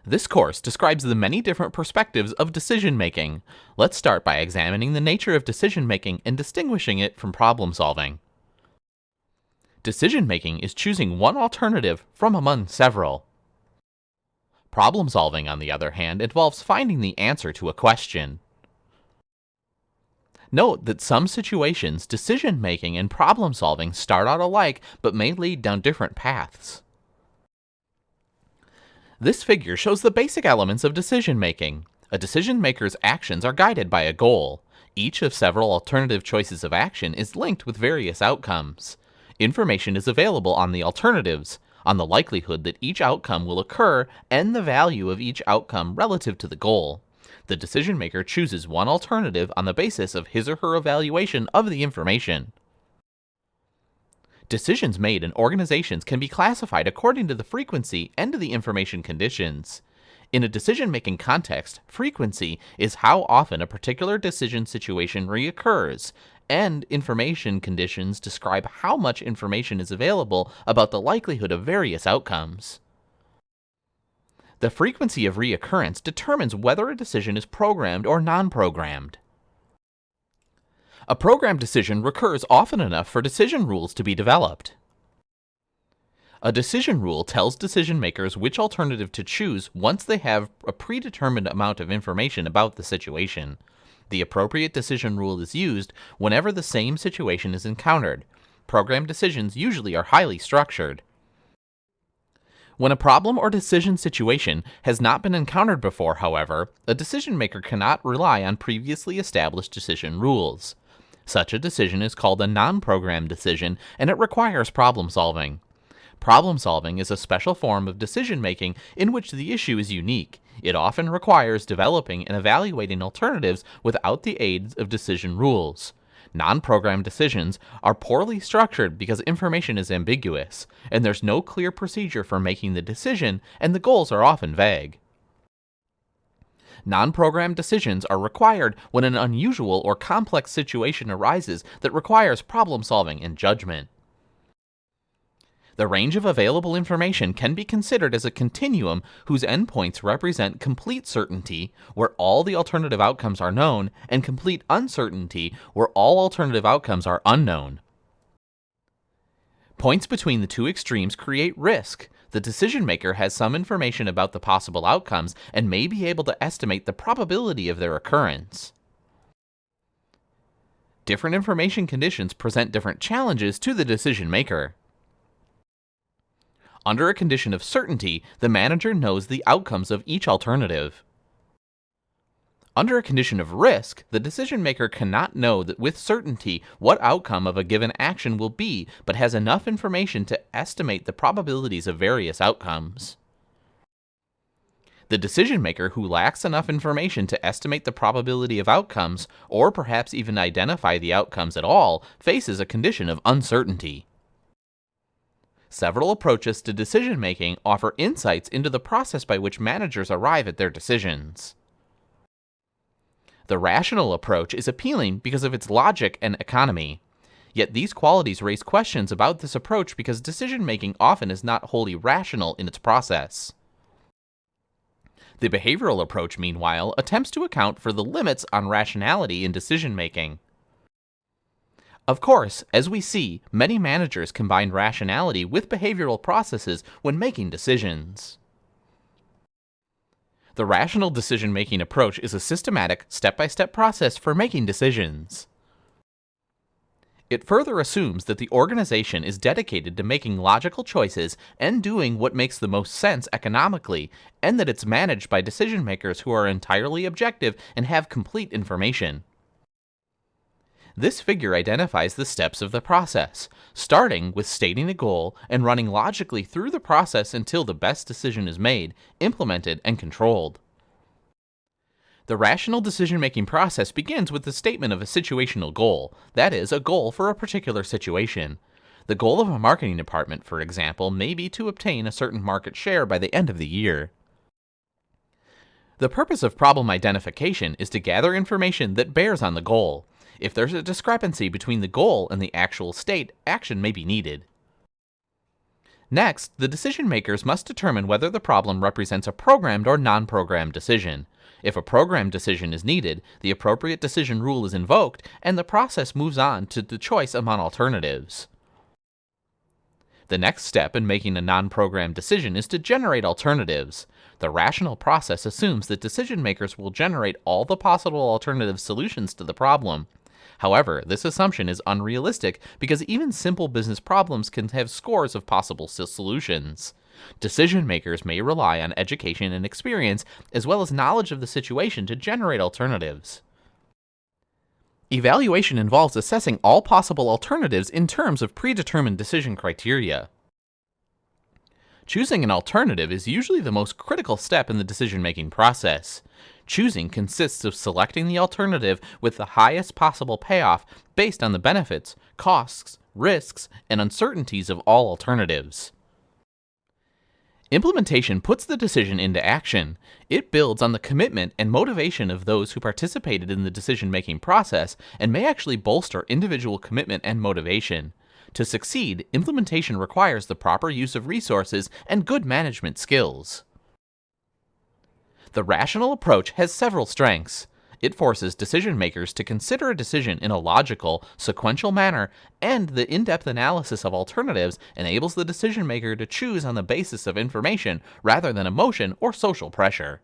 This course describes the many different perspectives of decision-making. Let's start by examining the nature of decision-making and distinguishing it from problem-solving. Decision-making is choosing one alternative from among several. Problem-solving, on the other hand, involves finding the answer to a question. Note that some situations, decision-making and problem-solving start out alike but may lead down different paths. This figure shows the basic elements of decision-making. A decision-maker's actions are guided by a goal. Each of several alternative choices of action is linked with various outcomes. Information is available on the alternatives, on the likelihood that each outcome will occur, and the value of each outcome relative to the goal. The decision-maker chooses one alternative on the basis of his or her evaluation of the information. Decisions made in organizations can be classified according to the frequency and to the information conditions. In a decision-making context, frequency is how often a particular decision situation reoccurs, and information conditions describe how much information is available about the likelihood of various outcomes. The frequency of reoccurrence determines whether a decision is programmed or non-programmed. A programmed decision recurs often enough for decision rules to be developed. A decision rule tells decision makers which alternative to choose once they have a predetermined amount of information about the situation. The appropriate decision rule is used whenever the same situation is encountered. Programmed decisions usually are highly structured. When a problem or decision situation has not been encountered before, however, a decision maker cannot rely on previously established decision rules. Such a decision is called a non-programmed decision, and it requires problem solving. Problem solving is a special form of decision making in which the issue is unique. It often requires developing and evaluating alternatives without the aid of decision rules. Non-programmed decisions are poorly structured because information is ambiguous, and there's no clear procedure for making the decision, and the goals are often vague. Non-programmed decisions are required when an unusual or complex situation arises that requires problem solving and judgment. The range of available information can be considered as a continuum whose endpoints represent complete certainty, where all the alternative outcomes are known, and complete uncertainty, where all alternative outcomes are unknown. Points between the two extremes create risk. The decision maker has some information about the possible outcomes and may be able to estimate the probability of their occurrence. Different information conditions present different challenges to the decision maker. Under a condition of certainty, the manager knows the outcomes of each alternative. Under a condition of risk, the decision maker cannot know that with certainty what outcome of a given action will be, but has enough information to estimate the probabilities of various outcomes. The decision maker who lacks enough information to estimate the probability of outcomes, or perhaps even identify the outcomes at all, faces a condition of uncertainty. Several approaches to decision-making offer insights into the process by which managers arrive at their decisions. The rational approach is appealing because of its logic and economy. Yet these qualities raise questions about this approach because decision-making often is not wholly rational in its process. The behavioral approach, meanwhile, attempts to account for the limits on rationality in decision-making. Of course, as we see, many managers combine rationality with behavioral processes when making decisions. The rational decision-making approach is a systematic, step-by-step process for making decisions. It further assumes that the organization is dedicated to making logical choices and doing what makes the most sense economically, and that it's managed by decision-makers who are entirely objective and have complete information. This figure identifies the steps of the process, starting with stating a goal and running logically through the process until the best decision is made, implemented, and controlled. The rational decision-making process begins with the statement of a situational goal, that is, a goal for a particular situation. The goal of a marketing department, for example, may be to obtain a certain market share by the end of the year. The purpose of problem identification is to gather information that bears on the goal. If there's a discrepancy between the goal and the actual state, action may be needed. Next, the decision makers must determine whether the problem represents a programmed or non-programmed decision. If a programmed decision is needed, the appropriate decision rule is invoked, and the process moves on to the choice among alternatives. The next step in making a non-programmed decision is to generate alternatives. The rational process assumes that decision makers will generate all the possible alternative solutions to the problem. However, this assumption is unrealistic because even simple business problems can have scores of possible solutions. Decision makers may rely on education and experience, as well as knowledge of the situation to generate alternatives. Evaluation involves assessing all possible alternatives in terms of predetermined decision criteria. Choosing an alternative is usually the most critical step in the decision-making process. Choosing consists of selecting the alternative with the highest possible payoff based on the benefits, costs, risks, and uncertainties of all alternatives. Implementation puts the decision into action. It builds on the commitment and motivation of those who participated in the decision-making process and may actually bolster individual commitment and motivation. To succeed, implementation requires the proper use of resources and good management skills. The rational approach has several strengths. It forces decision makers to consider a decision in a logical, sequential manner, and the in-depth analysis of alternatives enables the decision maker to choose on the basis of information rather than emotion or social pressure.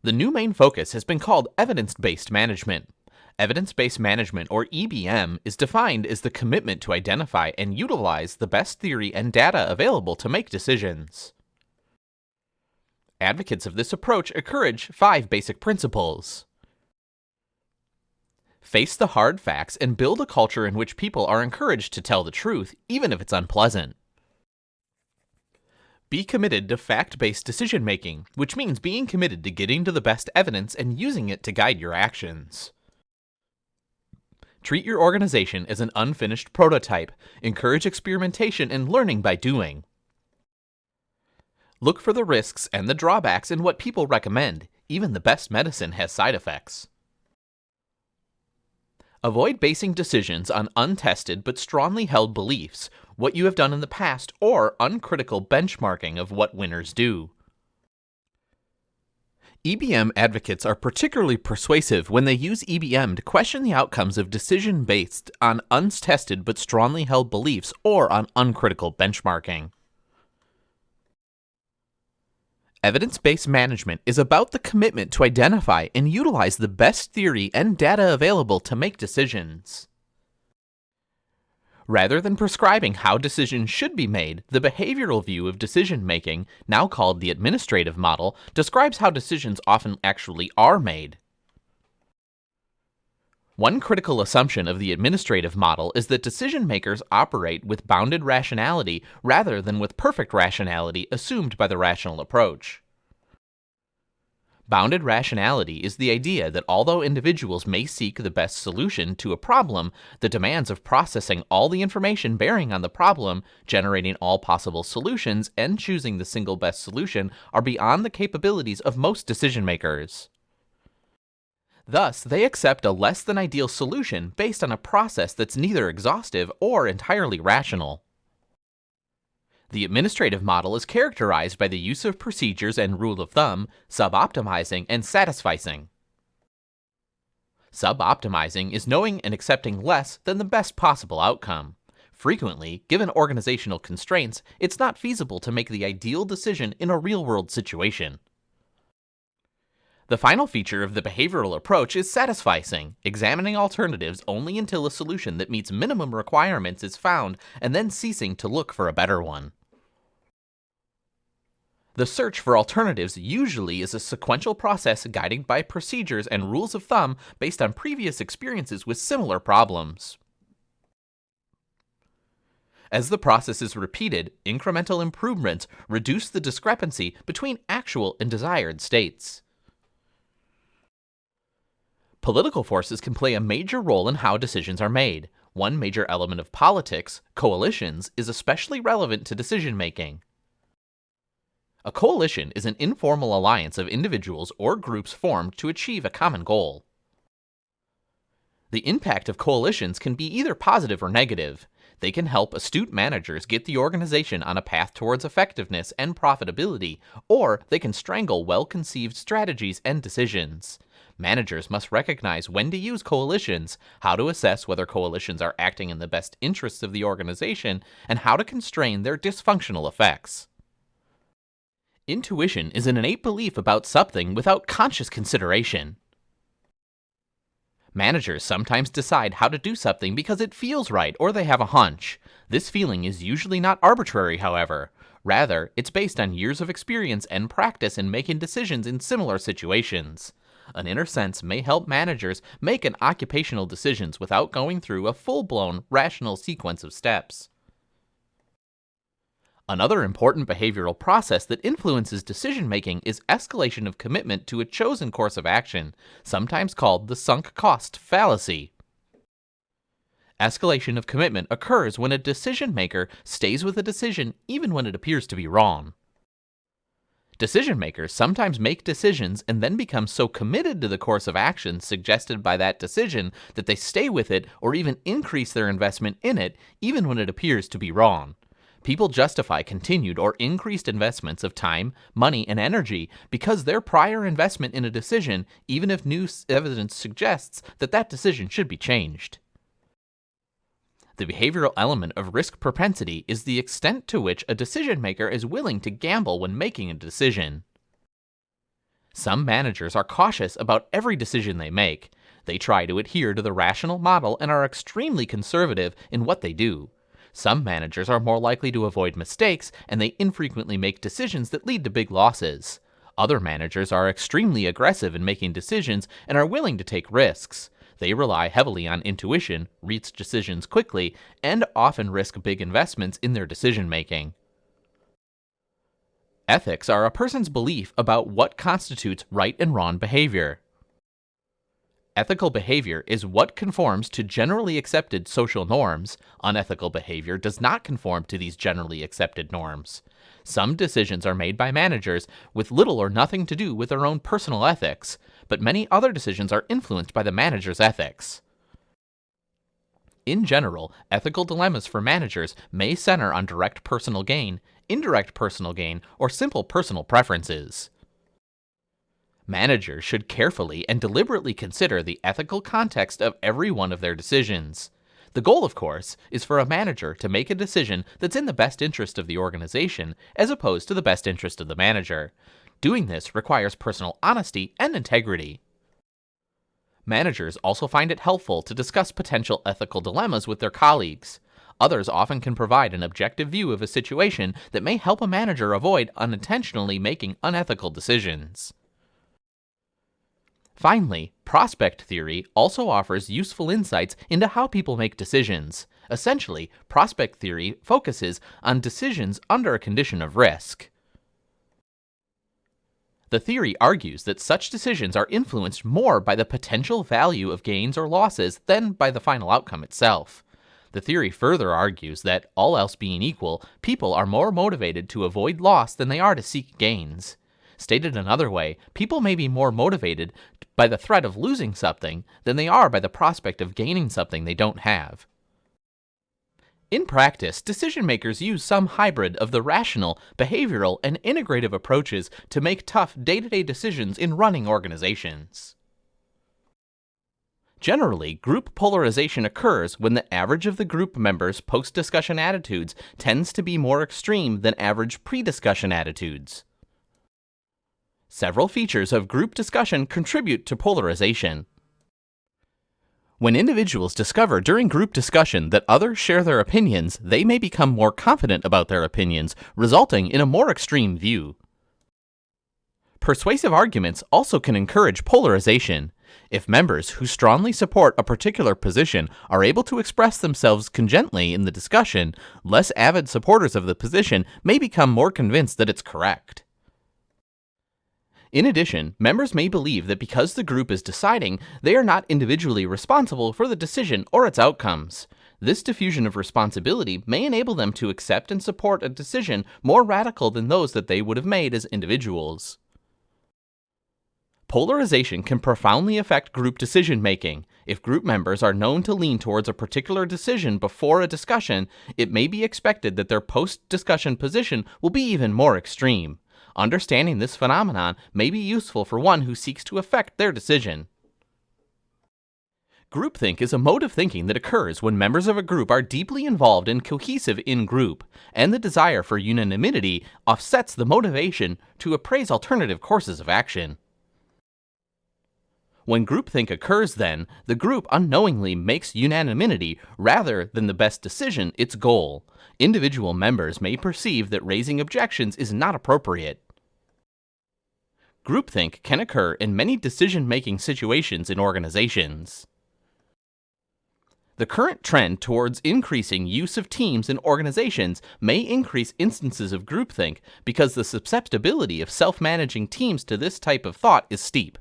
The new main focus has been called evidence-based management. Evidence-based management, or EBM, is defined as the commitment to identify and utilize the best theory and data available to make decisions. Advocates of this approach encourage 5 basic principles. Face the hard facts and build a culture in which people are encouraged to tell the truth, even if it's unpleasant. Be committed to fact-based decision-making, which means being committed to getting to the best evidence and using it to guide your actions. Treat your organization as an unfinished prototype. Encourage experimentation and learning by doing. Look for the risks and the drawbacks in what people recommend. Even the best medicine has side effects. Avoid basing decisions on untested but strongly held beliefs, what you have done in the past, or uncritical benchmarking of what winners do. EBM advocates are particularly persuasive when they use EBM to question the outcomes of decisions based on untested but strongly held beliefs or on uncritical benchmarking. Evidence-based management is about the commitment to identify and utilize the best theory and data available to make decisions. Rather than prescribing how decisions should be made, the behavioral view of decision-making, now called the administrative model, describes how decisions often actually are made. One critical assumption of the administrative model is that decision makers operate with bounded rationality rather than with perfect rationality assumed by the rational approach. Bounded rationality is the idea that although individuals may seek the best solution to a problem, the demands of processing all the information bearing on the problem, generating all possible solutions, and choosing the single best solution are beyond the capabilities of most decision makers. Thus, they accept a less than ideal solution based on a process that's neither exhaustive or entirely rational. The administrative model is characterized by the use of procedures and rule of thumb, sub-optimizing, and satisficing. Sub-optimizing is knowing and accepting less than the best possible outcome. Frequently, given organizational constraints, it's not feasible to make the ideal decision in a real-world situation. The final feature of the behavioral approach is satisficing, examining alternatives only until a solution that meets minimum requirements is found and then ceasing to look for a better one. The search for alternatives usually is a sequential process guided by procedures and rules of thumb based on previous experiences with similar problems. As the process is repeated, incremental improvements reduce the discrepancy between actual and desired states. Political forces can play a major role in how decisions are made. One major element of politics, coalitions, is especially relevant to decision-making. A coalition is an informal alliance of individuals or groups formed to achieve a common goal. The impact of coalitions can be either positive or negative. They can help astute managers get the organization on a path towards effectiveness and profitability, or they can strangle well-conceived strategies and decisions. Managers must recognize when to use coalitions, how to assess whether coalitions are acting in the best interests of the organization, and how to constrain their dysfunctional effects. Intuition is an innate belief about something without conscious consideration. Managers sometimes decide how to do something because it feels right or they have a hunch. This feeling is usually not arbitrary, however. Rather, it's based on years of experience and practice in making decisions in similar situations. An inner sense may help managers make an occupational decisions without going through a full-blown, rational sequence of steps. Another important behavioral process that influences decision-making is escalation of commitment to a chosen course of action, sometimes called the sunk cost fallacy. Escalation of commitment occurs when a decision-maker stays with a decision even when it appears to be wrong. Decision-makers sometimes make decisions and then become so committed to the course of action suggested by that decision that they stay with it or even increase their investment in it even when it appears to be wrong. People justify continued or increased investments of time, money, and energy because their prior investment in a decision, even if new evidence suggests that that decision should be changed. The behavioral element of risk propensity is the extent to which a decision maker is willing to gamble when making a decision. Some managers are cautious about every decision they make. They try to adhere to the rational model and are extremely conservative in what they do. Some managers are more likely to avoid mistakes, and they infrequently make decisions that lead to big losses. Other managers are extremely aggressive in making decisions and are willing to take risks. They rely heavily on intuition, reach decisions quickly, and often risk big investments in their decision-making. Ethics are a person's belief about what constitutes right and wrong behavior. Ethical behavior is what conforms to generally accepted social norms. Unethical behavior does not conform to these generally accepted norms. Some decisions are made by managers with little or nothing to do with their own personal ethics, but many other decisions are influenced by the manager's ethics. In general, ethical dilemmas for managers may center on direct personal gain, indirect personal gain, or simple personal preferences. Managers should carefully and deliberately consider the ethical context of every one of their decisions. The goal, of course, is for a manager to make a decision that's in the best interest of the organization, as opposed to the best interest of the manager. Doing this requires personal honesty and integrity. Managers also find it helpful to discuss potential ethical dilemmas with their colleagues. Others often can provide an objective view of a situation that may help a manager avoid unintentionally making unethical decisions. Finally, prospect theory also offers useful insights into how people make decisions. Essentially, prospect theory focuses on decisions under a condition of risk. The theory argues that such decisions are influenced more by the potential value of gains or losses than by the final outcome itself. The theory further argues that, all else being equal, people are more motivated to avoid loss than they are to seek gains. Stated another way, people may be more motivated by the threat of losing something than they are by the prospect of gaining something they don't have. In practice, decision makers use some hybrid of the rational, behavioral, and integrative approaches to make tough day-to-day decisions in running organizations. Generally, group polarization occurs when the average of the group members' post-discussion attitudes tends to be more extreme than average pre-discussion attitudes. Several features of group discussion contribute to polarization. When individuals discover during group discussion that others share their opinions, they may become more confident about their opinions, resulting in a more extreme view. Persuasive arguments also can encourage polarization. If members who strongly support a particular position are able to express themselves congently in the discussion, less avid supporters of the position may become more convinced that it's correct. In addition, members may believe that because the group is deciding, they are not individually responsible for the decision or its outcomes. This diffusion of responsibility may enable them to accept and support a decision more radical than those that they would have made as individuals. Polarization can profoundly affect group decision-making. If group members are known to lean towards a particular decision before a discussion, it may be expected that their post-discussion position will be even more extreme. Understanding this phenomenon may be useful for one who seeks to affect their decision. Groupthink is a mode of thinking that occurs when members of a group are deeply involved and cohesive in group, and the desire for unanimity offsets the motivation to appraise alternative courses of action. When groupthink occurs, then, the group unknowingly makes unanimity rather than the best decision its goal. Individual members may perceive that raising objections is not appropriate. Groupthink can occur in many decision-making situations in organizations. The current trend towards increasing use of teams in organizations may increase instances of groupthink because the susceptibility of self-managing teams to this type of thought is steep.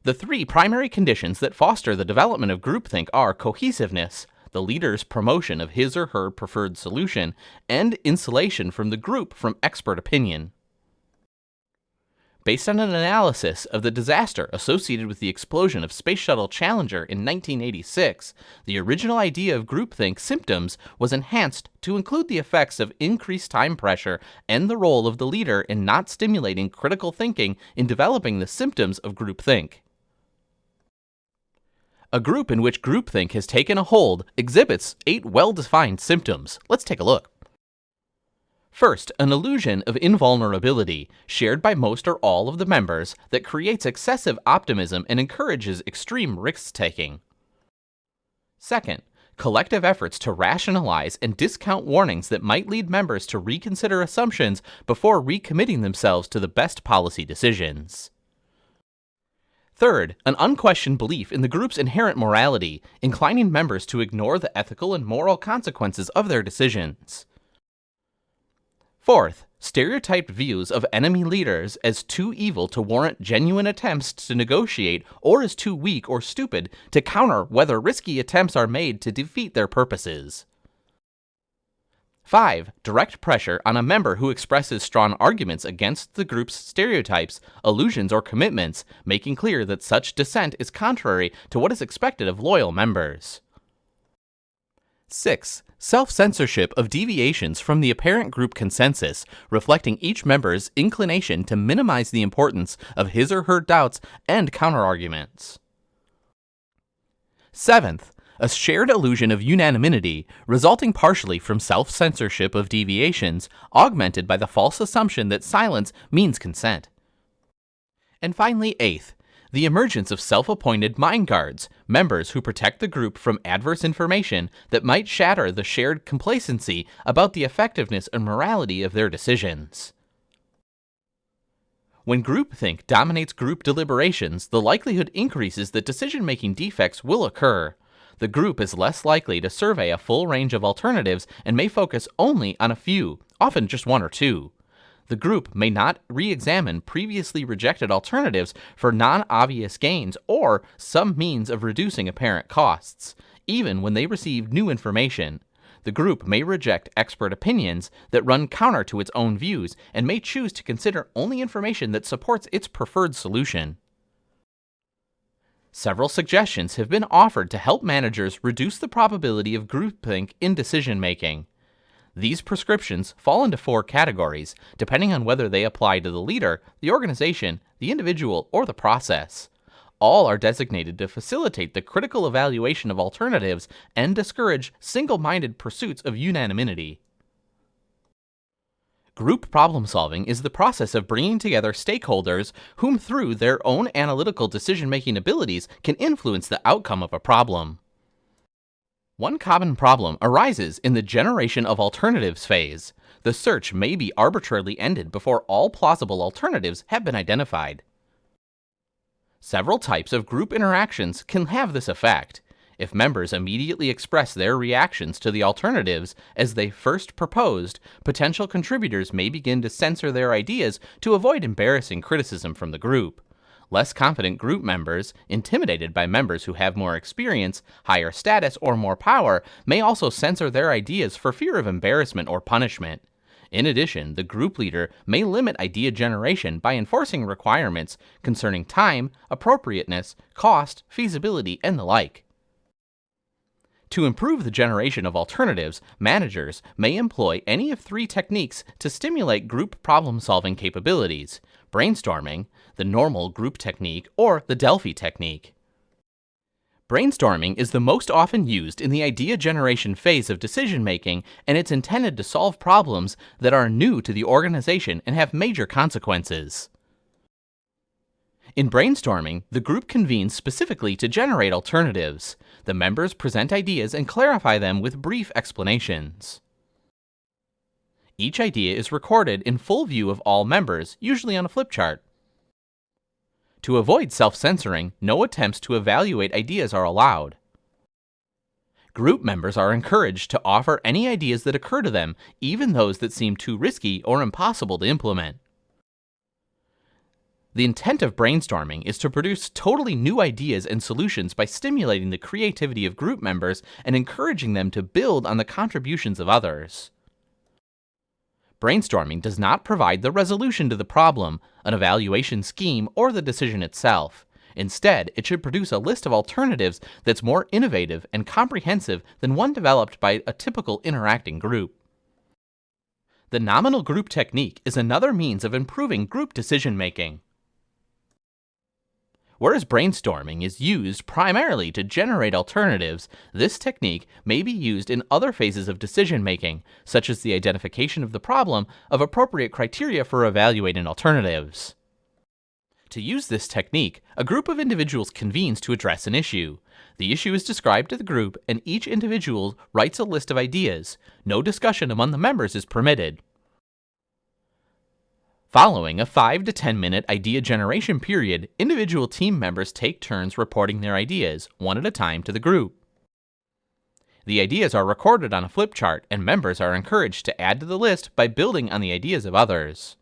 The three primary conditions that foster the development of groupthink are cohesiveness, the leader's promotion of his or her preferred solution, and insulation from the group from expert opinion. Based on an analysis of the disaster associated with the explosion of Space Shuttle Challenger in 1986, the original idea of groupthink symptoms was enhanced to include the effects of increased time pressure and the role of the leader in not stimulating critical thinking in developing the symptoms of groupthink. A group in which groupthink has taken a hold exhibits 8 well-defined symptoms. Let's take a look. First, an illusion of invulnerability, shared by most or all of the members, that creates excessive optimism and encourages extreme risk-taking. Second, collective efforts to rationalize and discount warnings that might lead members to reconsider assumptions before recommitting themselves to the best policy decisions. Third, an unquestioned belief in the group's inherent morality, inclining members to ignore the ethical and moral consequences of their decisions. Fourth, stereotyped views of enemy leaders as too evil to warrant genuine attempts to negotiate or as too weak or stupid to counter whether risky attempts are made to defeat their purposes. 5. Direct pressure on a member who expresses strong arguments against the group's stereotypes, illusions, or commitments, making clear that such dissent is contrary to what is expected of loyal members. 6. Self-censorship of deviations from the apparent group consensus, reflecting each member's inclination to minimize the importance of his or her doubts and counterarguments. 7th, a shared illusion of unanimity, resulting partially from self-censorship of deviations, augmented by the false assumption that silence means consent. And finally, 8th, the emergence of self-appointed mind guards, members who protect the group from adverse information that might shatter the shared complacency about the effectiveness and morality of their decisions. When groupthink dominates group deliberations, the likelihood increases that decision-making defects will occur. The group is less likely to survey a full range of alternatives and may focus only on a few, often just one or two. The group may not re-examine previously rejected alternatives for non-obvious gains or some means of reducing apparent costs. Even when they receive new information, the group may reject expert opinions that run counter to its own views and may choose to consider only information that supports its preferred solution. Several suggestions have been offered to help managers reduce the probability of groupthink in decision-making. These prescriptions fall into 4 categories, depending on whether they apply to the leader, the organization, the individual, or the process. All are designated to facilitate the critical evaluation of alternatives and discourage single-minded pursuits of unanimity. Group problem-solving is the process of bringing together stakeholders whom through their own analytical decision-making abilities can influence the outcome of a problem. One common problem arises in the generation of alternatives phase. The search may be arbitrarily ended before all plausible alternatives have been identified. Several types of group interactions can have this effect. If members immediately express their reactions to the alternatives as they first proposed, potential contributors may begin to censor their ideas to avoid embarrassing criticism from the group. Less confident group members, intimidated by members who have more experience, higher status, or more power, may also censor their ideas for fear of embarrassment or punishment. In addition, the group leader may limit idea generation by enforcing requirements concerning time, appropriateness, cost, feasibility, and the like. To improve the generation of alternatives, managers may employ any of three techniques to stimulate group problem-solving capabilities: brainstorming, the normal group technique, or the Delphi technique. Brainstorming is the most often used in the idea generation phase of decision-making, and it's intended to solve problems that are new to the organization and have major consequences. In brainstorming, the group convenes specifically to generate alternatives. The members present ideas and clarify them with brief explanations. Each idea is recorded in full view of all members, usually on a flip chart. To avoid self-censoring, no attempts to evaluate ideas are allowed. Group members are encouraged to offer any ideas that occur to them, even those that seem too risky or impossible to implement. The intent of brainstorming is to produce totally new ideas and solutions by stimulating the creativity of group members and encouraging them to build on the contributions of others. Brainstorming does not provide the resolution to the problem, an evaluation scheme, or the decision itself. Instead, it should produce a list of alternatives that's more innovative and comprehensive than one developed by a typical interacting group. The nominal group technique is another means of improving group decision-making. Whereas brainstorming is used primarily to generate alternatives, this technique may be used in other phases of decision-making, such as the identification of the problem of appropriate criteria for evaluating alternatives. To use this technique, a group of individuals convenes to address an issue. The issue is described to the group, and each individual writes a list of ideas. No discussion among the members is permitted. Following a 5 to 10 minute idea generation period, individual team members take turns reporting their ideas, one at a time, to the group. The ideas are recorded on a flip chart, and members are encouraged to add to the list by building on the ideas of others.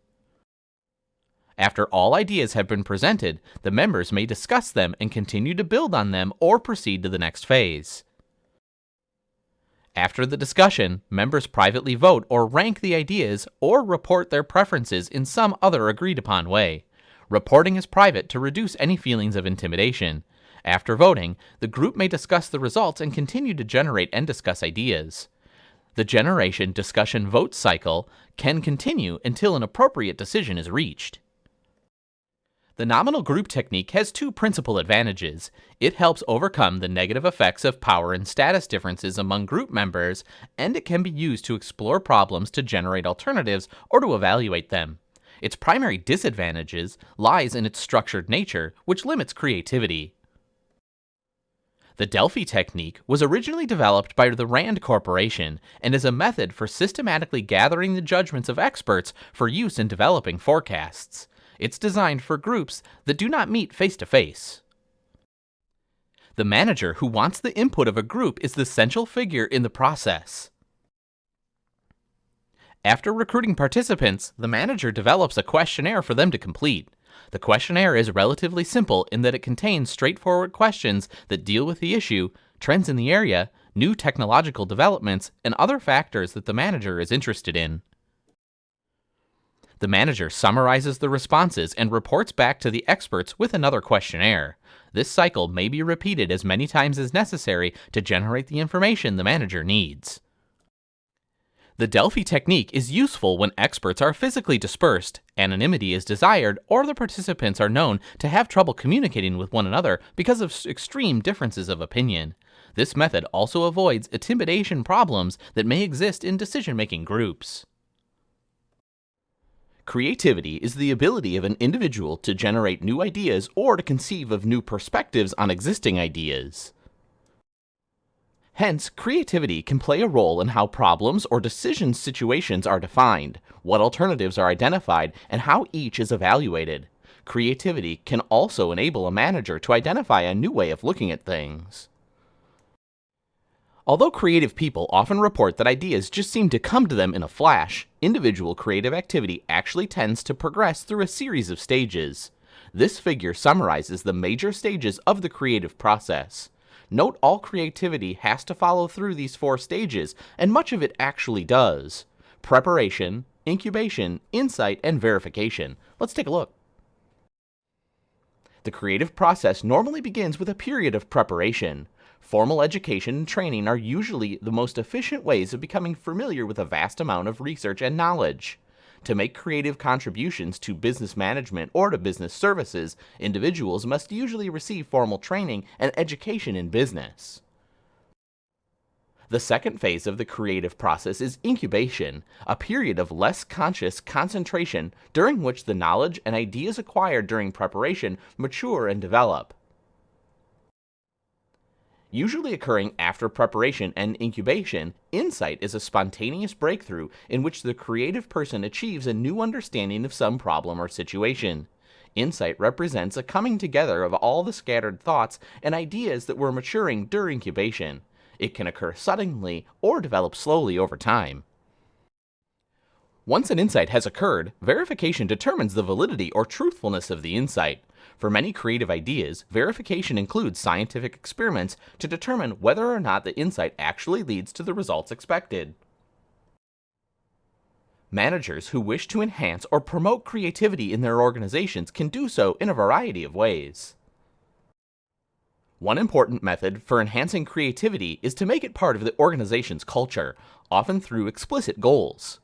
After all ideas have been presented, the members may discuss them and continue to build on them or proceed to the next phase. After the discussion, members privately vote or rank the ideas or report their preferences in some other agreed-upon way. Reporting is private to reduce any feelings of intimidation. After voting, the group may discuss the results and continue to generate and discuss ideas. The generation, discussion, vote cycle can continue until an appropriate decision is reached. The nominal group technique has two principal advantages. It helps overcome the negative effects of power and status differences among group members, and it can be used to explore problems to generate alternatives or to evaluate them. Its primary disadvantages lies in its structured nature, which limits creativity. The Delphi technique was originally developed by the RAND Corporation and is a method for systematically gathering the judgments of experts for use in developing forecasts. It's designed for groups that do not meet face-to-face. The manager who wants the input of a group is the central figure in the process. After recruiting participants, the manager develops a questionnaire for them to complete. The questionnaire is relatively simple in that it contains straightforward questions that deal with the issue, trends in the area, new technological developments, and other factors that the manager is interested in. The manager summarizes the responses and reports back to the experts with another questionnaire. This cycle may be repeated as many times as necessary to generate the information the manager needs. The Delphi technique is useful when experts are physically dispersed, anonymity is desired, or the participants are known to have trouble communicating with one another because of extreme differences of opinion. This method also avoids intimidation problems that may exist in decision-making groups. Creativity is the ability of an individual to generate new ideas or to conceive of new perspectives on existing ideas. Hence, creativity can play a role in how problems or decision situations are defined, what alternatives are identified, and how each is evaluated. Creativity can also enable a manager to identify a new way of looking at things. Although creative people often report that ideas just seem to come to them in a flash, individual creative activity actually tends to progress through a series of stages. This figure summarizes the major stages of the creative process. Note all creativity has to follow through these 4 stages, and much of it actually does. Preparation, incubation, insight, and verification. Let's take a look. The creative process normally begins with a period of preparation. Formal education and training are usually the most efficient ways of becoming familiar with a vast amount of research and knowledge. To make creative contributions to business management or to business services, individuals must usually receive formal training and education in business. The second phase of the creative process is incubation, a period of less conscious concentration during which the knowledge and ideas acquired during preparation mature and develop. Usually occurring after preparation and incubation, insight is a spontaneous breakthrough in which the creative person achieves a new understanding of some problem or situation. Insight represents a coming together of all the scattered thoughts and ideas that were maturing during incubation. It can occur suddenly or develop slowly over time. Once an insight has occurred, verification determines the validity or truthfulness of the insight. For many creative ideas, verification includes scientific experiments to determine whether or not the insight actually leads to the results expected. Managers who wish to enhance or promote creativity in their organizations can do so in a variety of ways. One important method for enhancing creativity is to make it part of the organization's culture, often through explicit goals.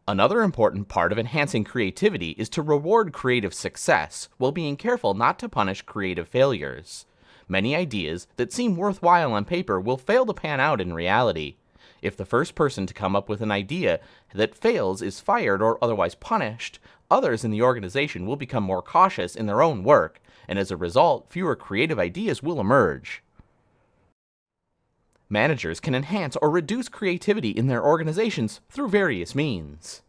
Another important part of enhancing creativity is to reward creative success while being careful not to punish creative failures. Many ideas that seem worthwhile on paper will fail to pan out in reality. If the first person to come up with an idea that fails is fired or otherwise punished, others in the organization will become more cautious in their own work, and as a result, fewer creative ideas will emerge. Managers can enhance or reduce creativity in their organizations through various means.